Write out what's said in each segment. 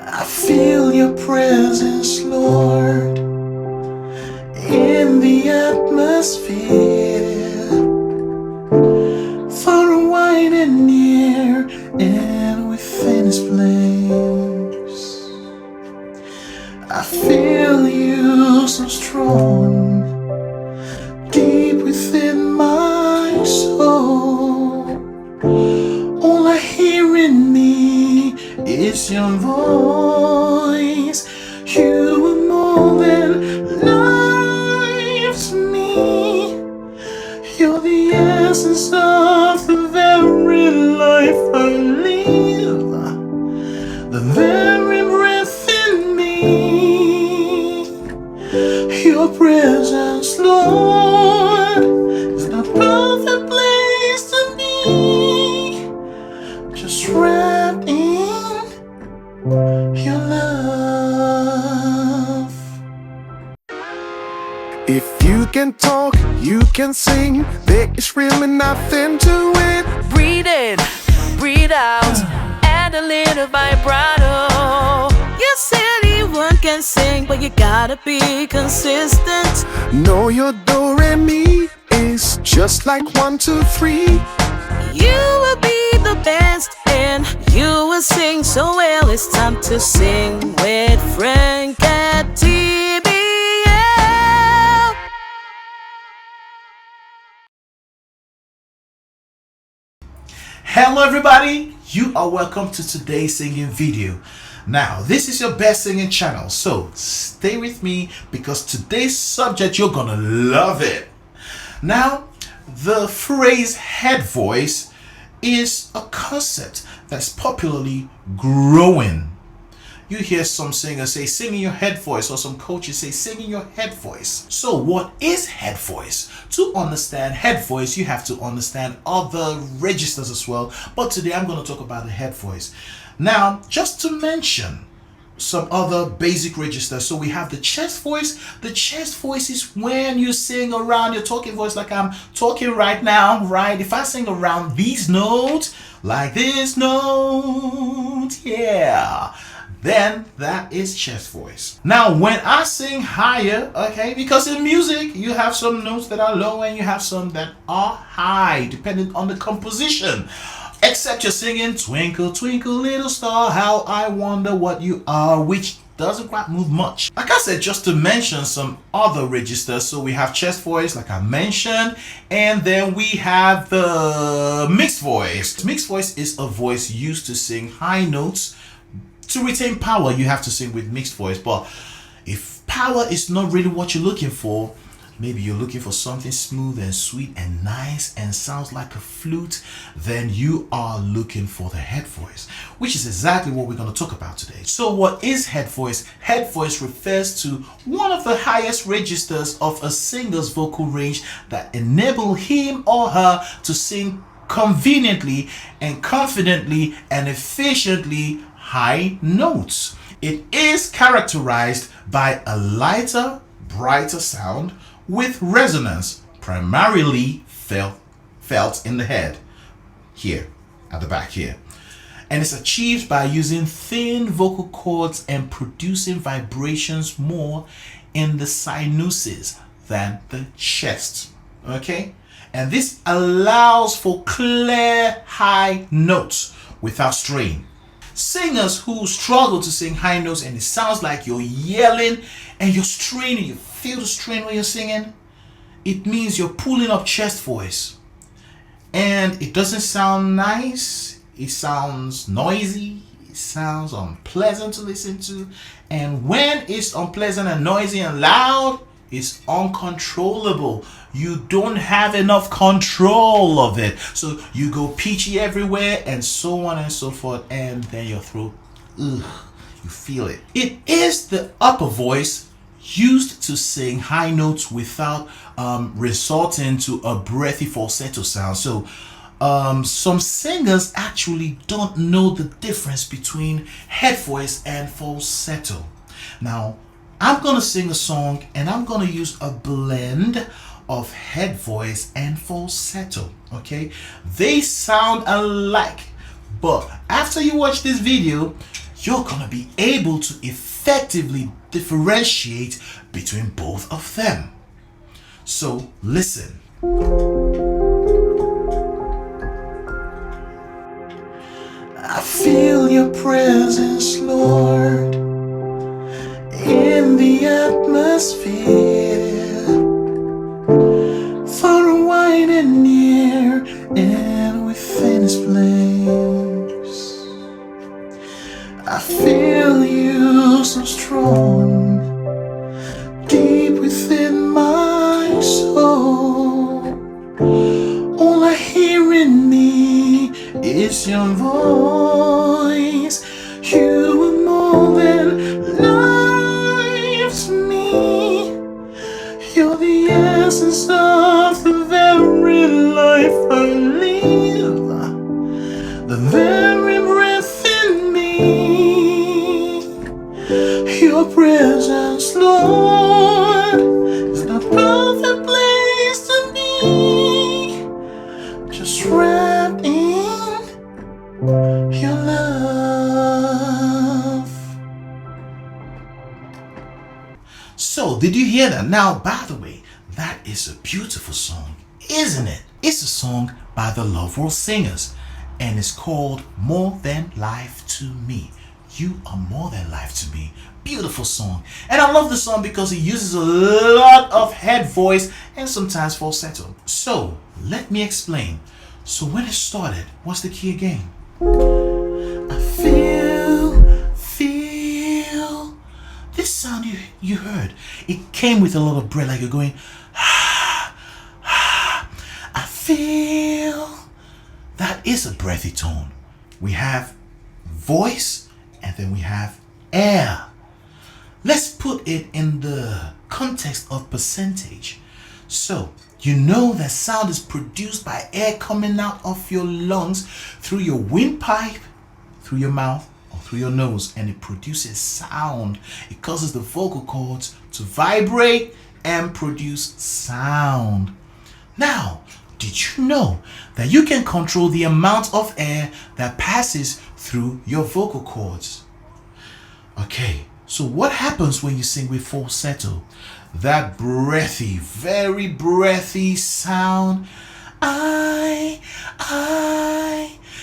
I feel your presence, Lord, in the atmosphere, far and wide and near, and within this place. I feel you so strong, deep within my soul. All I hear in me is your voice. You are more than life to me. You're the essence of the very life I live, the very breath in me. Your presence, Lord, is the perfect place to be, just wrapped in your love. If you can talk, you can sing. There is really nothing to it. Breathe in, breathe out, add a little vibrato. You said anyone can sing, but you gotta be consistent. Know your do re mi is just like 1, 2, 3. You will be the best, and you will sing so well. It's time to sing with Frank at TBL. Hello everybody, you are welcome to today's singing video. Now, this is your best singing channel, so stay with me because today's subject, you're gonna love it. Now, the phrase head voice is a concept that's popularly growing. You hear some singers say sing in your head voice, or some coaches say sing in your head voice. So what is head voice? To understand head voice, you have to understand other registers as well. But today I'm going to talk about the head voice. Now, just to mention some other basic registers. So we have the chest voice. The chest voice is when you sing around your talking voice like I'm talking right now, right? If I sing around these notes, like this note, yeah, then that is chest voice. Now, when I sing higher, okay, because in music, you have some notes that are low and you have some that are high, depending on the composition. Except you're singing Twinkle, Twinkle, Little Star, How I Wonder What You Are, which doesn't quite move much. Like I said, just to mention some other registers. So we have chest voice, like I mentioned, and then we have the mixed voice. Mixed voice is a voice used to sing high notes. To retain power, you have to sing with mixed voice. But if power is not really what you're looking for, maybe you're looking for something smooth and sweet and nice and sounds like a flute, then you are looking for the head voice, which is exactly what we're going to talk about today. So what is head voice? Head voice refers to one of the highest registers of a singer's vocal range that enable him or her to sing conveniently and confidently and efficiently high notes. It is characterized by a lighter, brighter sound with resonance, primarily felt in the head, here, at the back here. And it's achieved by using thin vocal cords and producing vibrations more in the sinuses than the chest, okay? And this allows for clear high notes without strain. Singers who struggle to sing high notes and it sounds like you're yelling and you're straining, you feel the strain when you're singing, it means you're pulling up chest voice. And it doesn't sound nice, it sounds noisy, it sounds unpleasant to listen to. And when it's unpleasant and noisy and loud, it's uncontrollable. You don't have enough control of it. So you go peachy everywhere and so on and so forth, and then your throat, you feel it. It is the upper voice used to sing high notes without resorting to a breathy falsetto sound. So some singers actually don't know the difference between head voice and falsetto. Now, I'm gonna sing a song and I'm gonna use a blend of head voice and falsetto. Okay, they sound alike, but after you watch this video, you're gonna be able to effectively differentiate between both of them. So listen. I feel your presence, Lord, in the atmosphere, far wide and near, and within this place. I feel you so strong, deep within my soul. All I hear in me is your voice. You are more than life to me. You're the essence of the very life I live, the very breath in me. Your presence, Lord, is the perfect place to be, just wrapped in your love. So, did you hear that? Now, by the way, that is a beautiful song, isn't it? It's a song by the Love World Singers, and it's called More Than Life to Me. You are more than life to me. Beautiful song. And I love the song because it uses a lot of head voice and sometimes falsetto. So, let me explain. So when it started, what's the key again? I feel. This sound you heard, it came with a lot of breath, like you're going, I feel. That is a breathy tone. We have voice and then we have air. Let's put it in the context of percentage. So, you know that sound is produced by air coming out of your lungs through your windpipe, through your mouth, or through your nose, and it produces sound. It causes the vocal cords to vibrate and produce sound. Now, did you know that you can control the amount of air that passes through your vocal cords? Okay, so what happens when you sing with falsetto? That breathy, very breathy sound.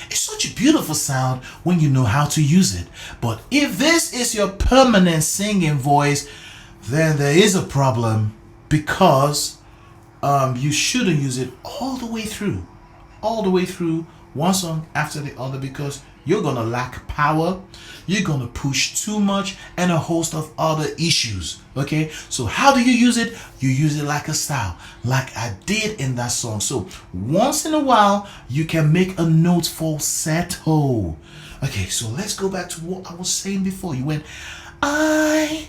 It's such a beautiful sound when you know how to use it. But if this is your permanent singing voice, then there is a problem, because you shouldn't use it all the way through, one song after the other, because you're gonna lack power, you're gonna push too much, and a host of other issues. Okay, so how do you use it? You use it like a style, like I did in that song. So once in a while you can make a note falsetto. Okay, so let's go back to what I was saying before. You went I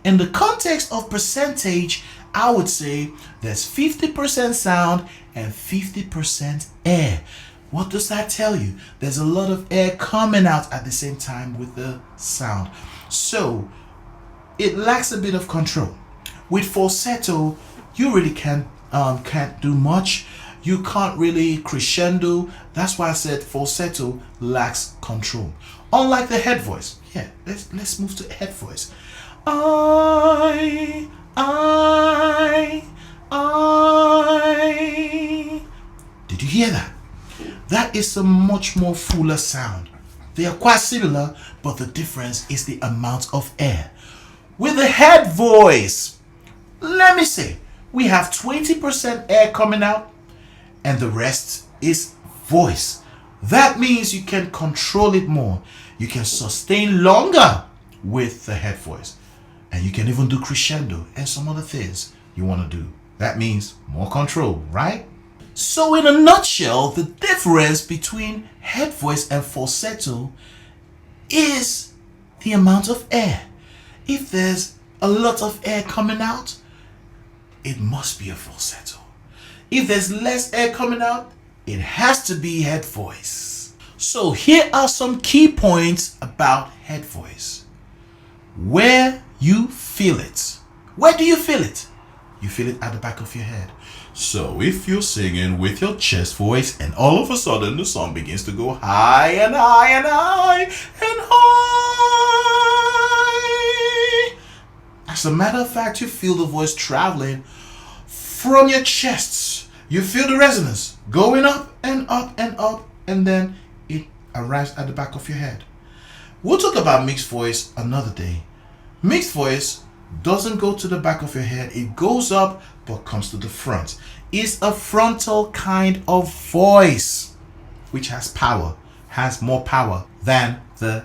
in the context of percentage, I would say there's 50% sound and 50% air. What does that tell you? There's a lot of air coming out at the same time with the sound. So it lacks a bit of control. With falsetto, you really can't do much. You can't really crescendo. That's why I said falsetto lacks control. Unlike the head voice. Yeah, let's move to head voice. I. Did you hear that? That is a much more fuller sound. They are quite similar, but the difference is the amount of air. With the head voice, let me say, we have 20% air coming out and the rest is voice. That means you can control it more. You can sustain longer with the head voice. And you can even do crescendo and some other things you want to do. That means more control, right? So in a nutshell, the difference between head voice and falsetto is the amount of air. If there's a lot of air coming out, it must be a falsetto. If there's less air coming out, it has to be head voice. So here are some key points about head voice. Where you feel it. Where do you feel it? You feel it at the back of your head. So if you're singing with your chest voice and all of a sudden the song begins to go high and high and high and high, as a matter of fact, you feel the voice traveling from your chests. You feel the resonance going up and up and up, and then it arrives at the back of your head. We'll talk about mixed voice another day. Mixed voice doesn't go to the back of your head. It goes up but comes to the front. It's a frontal kind of voice which has power, has more power than the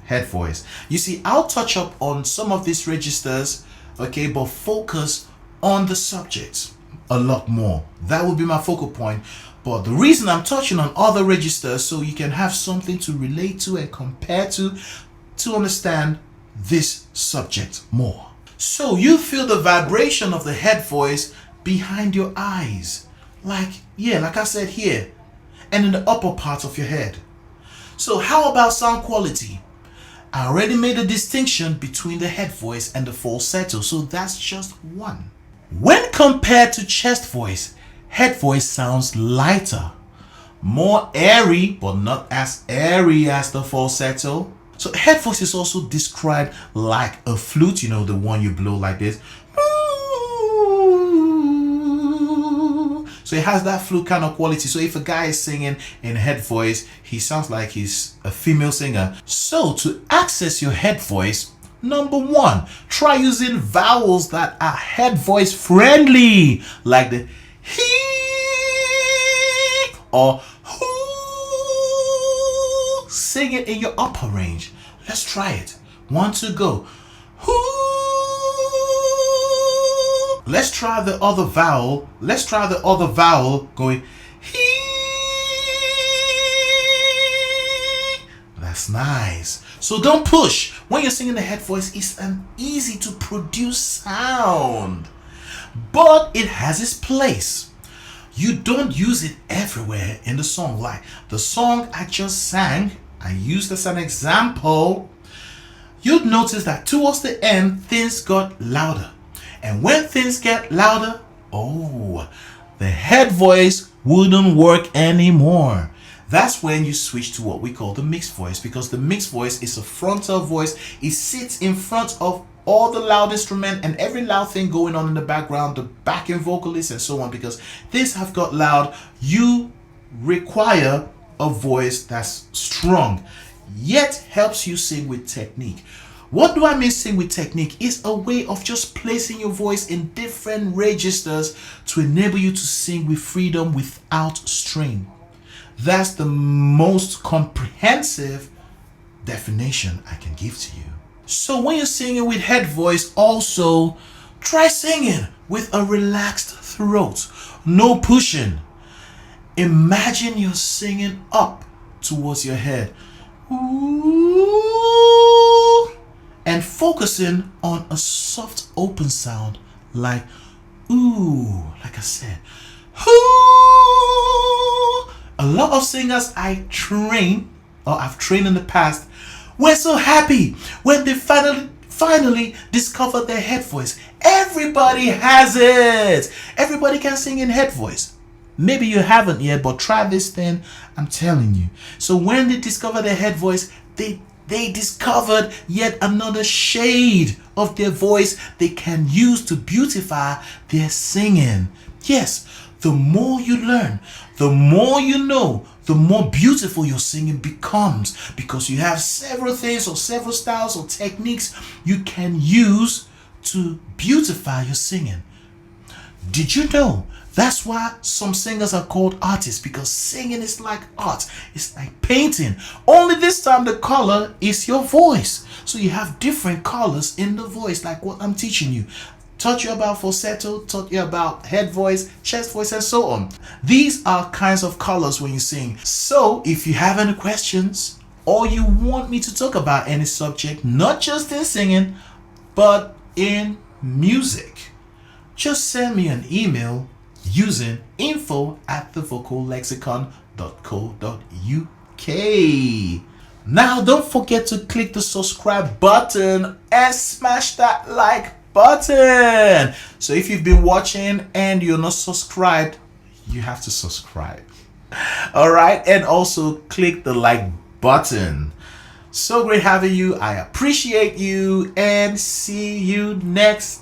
head voice. You see, I'll touch up on some of these registers, okay, but focus on the subject a lot more. That will be my focal point. But the reason I'm touching on other registers, so you can have something to relate to and compare to understand this subject more. So you feel the vibration of the head voice behind your eyes, like I said here, and in the upper part of your head. So how about sound quality? I already made a distinction between the head voice and the falsetto, so that's just one. When compared to chest voice, head voice sounds lighter, more airy, but not as airy as the falsetto. So head voice is also described like a flute, you know, the one you blow like this. So it has that flute kind of quality. So if a guy is singing in head voice, he sounds like he's a female singer. So to access your head voice, number one, try using vowels that are head voice friendly, like the he or who. Sing it in your upper range. Let's try it. 1, 2, go. Who. Let's try the other vowel. Let's try the other vowel going he. That's nice. So don't push. When you're singing the head voice, it's an easy to produce sound, but it has its place. You don't use it everywhere in the song. Like the song I just sang, I used as an example. You'd notice that towards the end, things got louder. And when things get louder, the head voice wouldn't work anymore. That's when you switch to what we call the mixed voice, because the mixed voice is a frontal voice. It sits in front of all the loud instrument and every loud thing going on in the background, the backing vocalists and so on. Because things have got loud, you require a voice that's strong, yet helps you sing with technique. What do I mean sing with technique? It's a way of just placing your voice in different registers to enable you to sing with freedom without strain. That's the most comprehensive definition I can give to you. So when you're singing with head voice, also try singing with a relaxed throat, no pushing. Imagine you're singing up towards your head. Ooh, and focusing on a soft open sound like ooh, like I said. Ooh. A lot of singers I've trained in the past were so happy when they finally discovered their head voice. Everybody has it. Everybody can sing in head voice. Maybe you haven't yet, but try this thing, I'm telling you. So when they discovered their head voice, they discovered yet another shade of their voice they can use to beautify their singing. Yes, the more you learn, the more you know, the more beautiful your singing becomes, because you have several things or several styles or techniques you can use to beautify your singing. Did you know that's why some singers are called artists? Because singing is like art. It's like painting. Only this time the color is your voice. So you have different colors in the voice, like what I'm teaching you. Taught you about falsetto, taught you about head voice, chest voice, and so on. These are kinds of colors when you sing. So if you have any questions or you want me to talk about any subject, not just in singing, but in music, just send me an email using info@thevocal.lexicon.co.uk. Now don't forget to click the subscribe button and smash that like button. So if you've been watching and you're not subscribed, you have to subscribe. All right, and also click the like button. So great having you. I appreciate you, and see you next